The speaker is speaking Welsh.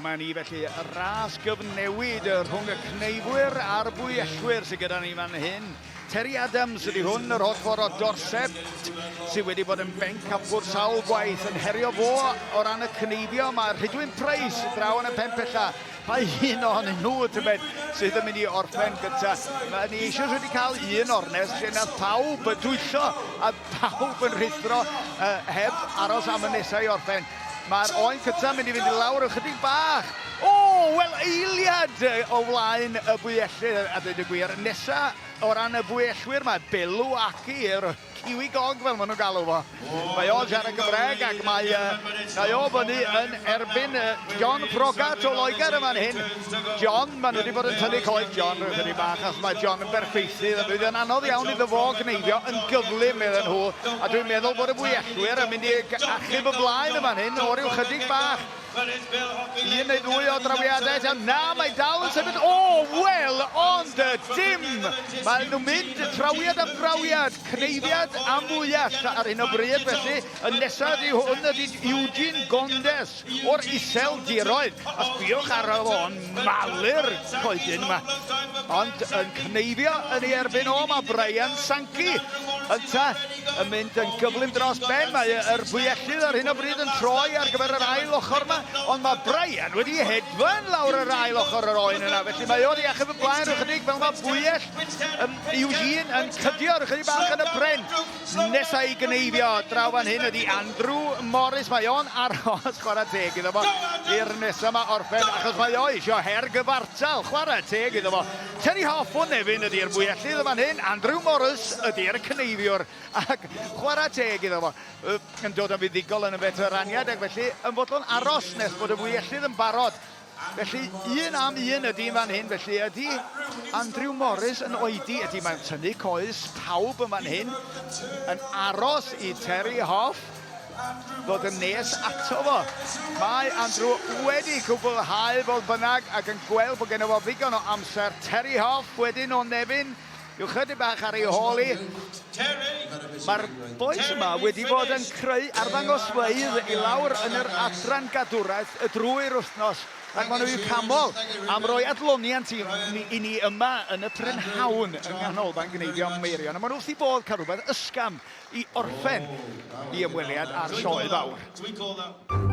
Dyma ni felly ras gyfnewid rhwng y Cneifwyr a'r Bwyellwyr sydd gyda ni fan hyn. Terry Adams ydy hwn, yr hodfor o Dorset, sydd wedi bod yn benc am gwrdd sawl gwaith yn herio fo o ran y Cneifio. Mae Rhydwyn Price draw yn y pen pella. Mae un ohonyn nhw tybed sydd yn mynd i orffen gyda. Mae ni eisiau wedi cael un ornes lle nath pawb y dwyllo a pawb yn rhithro heb aros am y nesau i orffen. Mae'r oen cyta mynd i fynd i lawr ychydig bach. Wel, eiliad o flaen y Bwyellwyr, a dweud y gwir. Nesa o ran y Bwyellwyr, mae Belw Aki, Kiwi Gog fel maen nhw'n galw fo. Mae o siarad Gymreg ac mae o fyny yn erbyn John Frogat o Loegr yma'n hyn. John, maen nhw wedi bod yn tynnu coed John rhywbeth bach, achos mae John yn berffeithydd. Bydd yn anodd iawn iddo fo gneifio yn gyflym iddyn nhw. A dwi'n meddwl bod y Bwyellwyr yn mynd i achub y blaen yma'n hyn o ryw chydig bach. Un neu ddwy o drawiadau, na, mae dal yn sefyll, wel, ond dim. Mae nhw'n mynd trawiad am drawiad, cneifiad am fwyell ar hyn o bryd, felly y nesaf ydy hwn ydy Eugene Gondes o'r Iseldiroedd. A sbiwch ar o'n malu'r coedyn yma. Ond yn cneifio yn ei erbyn o, mae Brian Sankey yn mynd yn gyflym dros ben. Mae yr Bwyellwyr ar hyn o bryd yn troi ar gyfer yr ail ochr yma. Ond mae Brian wedi hedfan lawr yr ail ochr yr oen yna. Felly mae o wedi achub y blaen rhychdig fel mae Bwyell Eugene yn cydio rhychdig bach yn y bren. Nesau i gneifio draw fan hyn ydy Andrew Morris. Mae o'n aros chwarae teg iddo fo i'r nesaf yma orffen. Achos mae o eisiau her gyfartal chwarae teg iddo fo. Terry Hoff o Nefyn ydy'r Bwyellwyr yma'n hyn. Andrew Morris ydy'r Cneifwyr. Ac chwarae teg iddo fo. Yn dod yn fuddigol yn y veteraniad ac felly yn fodlon aros nes bod y Bwyellwyr yn barod. Felly un am un ydy fan hyn, felly ydy Andrew Morris yn oedi, ydy mae'n tynnu coes pawb yn fan hyn, yn aros i Terry Hoff ddod yn nes ato fo. Mae Andrew wedi cwblhau fodd bynnag ac yn gweld bod gen o fo ddigon o amser. Terry Hoff wedyn o Nefyn, yw chydig bach ar ei holi. Mae'r boes yma wedi bod yn creu arddangosfeydd i lawr yn yr adran gadwraeth drwy'r wythnos. Ac maen nhw i'w camol am roi adloniant i ni yma yn y prynhawn yng nghanolfan Gneifio Meirion. A maen nhw wrth i bod cael rhywbeth ysgam i orffen i ymweliad ar Sioe fawr.